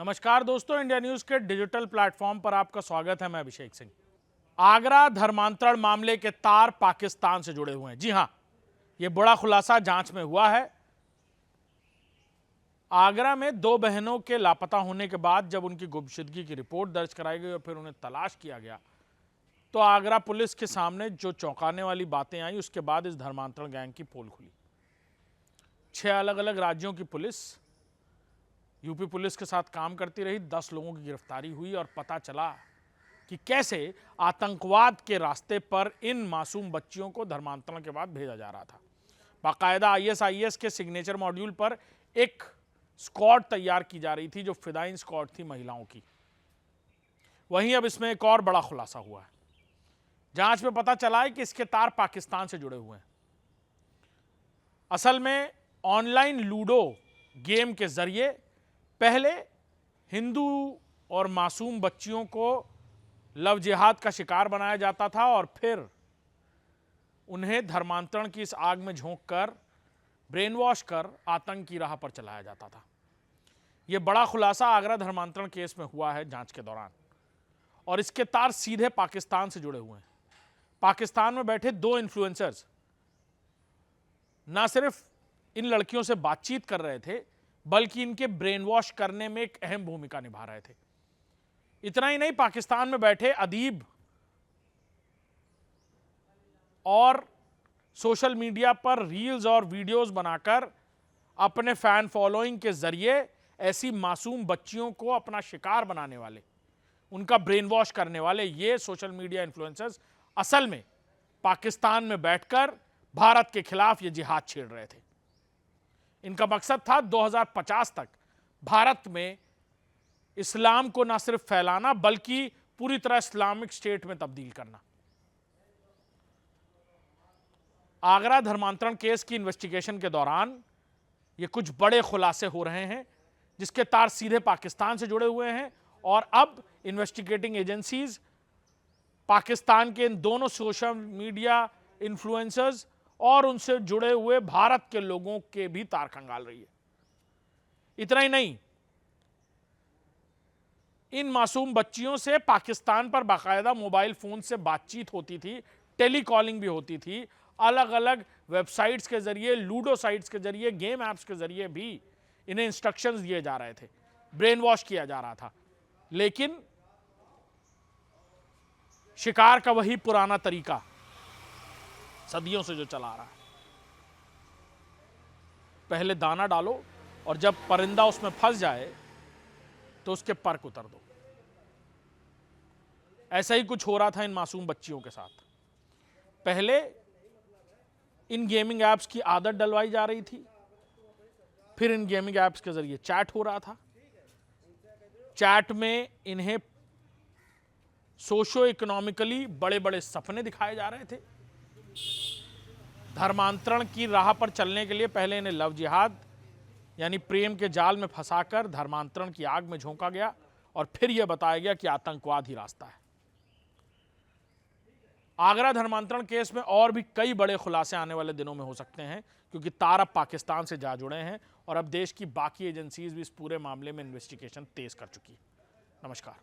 नमस्कार दोस्तों, India news के डिजिटल प्लेटफॉर्म पर आपका स्वागत है। मैं अभिषेक सिंह। आगरा धर्मांतरण मामले के तार पाकिस्तान से जुड़े हुए हैं। जी हां, यह बड़ा खुलासा जांच में हुआ है। आगरा में दो बहनों के लापता होने के बाद जब उनकी गुमशुदगी की रिपोर्ट दर्ज कराई गई और फिर उन्हें तलाश किया गया, तो आगरा पुलिस के सामने जो चौंकाने वाली बातें आई, उसके बाद इस धर्मांतरण गैंग की पोल खुली। 6 अलग अलग राज्यों की पुलिस, यूपी पुलिस के साथ काम करती रही। 10 लोगों की गिरफ्तारी हुई और पता चला कि कैसे आतंकवाद के रास्ते पर इन मासूम बच्चियों को धर्मांतरण के बाद भेजा जा रहा था। बाकायदा आईएसआईएस के सिग्नेचर मॉड्यूल पर एक स्क्वाड तैयार की जा रही थी, जो फिदाइन स्क्वाड थी महिलाओं की। वहीं अब इसमें एक और बड़ा खुलासा हुआ है। जांच में पता चला है कि इसके तार पाकिस्तान से जुड़े हुए हैं। असल में ऑनलाइन लूडो गेम के जरिए पहले हिंदू और मासूम बच्चियों को लव जिहाद का शिकार बनाया जाता था और फिर उन्हें धर्मांतरण की इस आग में झोंक कर, ब्रेन वॉश कर आतंक की राह पर चलाया जाता था। यह बड़ा खुलासा आगरा धर्मांतरण केस में हुआ है जांच के दौरान, और इसके तार सीधे पाकिस्तान से जुड़े हुए हैं। पाकिस्तान में बैठे 2 इन्फ्लुएंसर्स ना सिर्फ इन लड़कियों से बातचीत कर रहे थे, बल्कि इनके ब्रेन वॉश करने में एक अहम भूमिका निभा रहे थे। इतना ही नहीं, पाकिस्तान में बैठे अदीब और सोशल मीडिया पर रील्स और वीडियोस बनाकर अपने फैन फॉलोइंग के जरिए ऐसी मासूम बच्चियों को अपना शिकार बनाने वाले, उनका ब्रेन वॉश करने वाले ये सोशल मीडिया इन्फ्लुएंसर्स असल में पाकिस्तान में बैठकर भारत के खिलाफ ये जिहाद छेड़ रहे थे। इनका मकसद था 2050 तक भारत में इस्लाम को न सिर्फ फैलाना, बल्कि पूरी तरह इस्लामिक स्टेट में तब्दील करना। आगरा धर्मांतरण केस की इन्वेस्टिगेशन के दौरान ये कुछ बड़े खुलासे हो रहे हैं, जिसके तार सीधे पाकिस्तान से जुड़े हुए हैं। और अब इन्वेस्टिगेटिंग एजेंसीज पाकिस्तान के इन दोनों सोशल मीडिया इन्फ्लुएंसर्स और उनसे जुड़े हुए भारत के लोगों के भी तार खंगाल रही है। इतना ही नहीं, इन मासूम बच्चियों से पाकिस्तान पर बाकायदा मोबाइल फोन से बातचीत होती थी, टेलीकॉलिंग भी होती थी। अलग अलग वेबसाइट्स के जरिए, लूडो साइट्स के जरिए, गेम ऐप्स के जरिए भी इन्हें इंस्ट्रक्शंस दिए जा रहे थे, ब्रेन वॉश किया जा रहा था। लेकिन शिकार का वही पुराना तरीका सदियों से जो चला रहा है। पहले दाना डालो और जब परिंदा उसमें फंस जाए तो उसके पर उतर दो। ऐसा ही कुछ हो रहा था इन मासूम बच्चियों के साथ। पहले इन गेमिंग एप्स की आदत डलवाई जा रही थी, फिर इन गेमिंग एप्स के जरिए चैट हो रहा था। चैट में इन्हें सोशो इकोनॉमिकली बड़े बड़े सपने दिखाए जा रहे थे। धर्मांतरण की राह पर चलने के लिए पहले इन्हें लव जिहाद यानी प्रेम के जाल में फंसाकर धर्मांतरण की आग में झोंका गया और फिर यह बताया गया कि आतंकवाद ही रास्ता है। आगरा धर्मांतरण केस में और भी कई बड़े खुलासे आने वाले दिनों में हो सकते हैं, क्योंकि तार अब पाकिस्तान से जा जुड़े हैं और अब देश की बाकी एजेंसीज भी इस पूरे मामले में इन्वेस्टिगेशन तेज कर चुकी है। नमस्कार।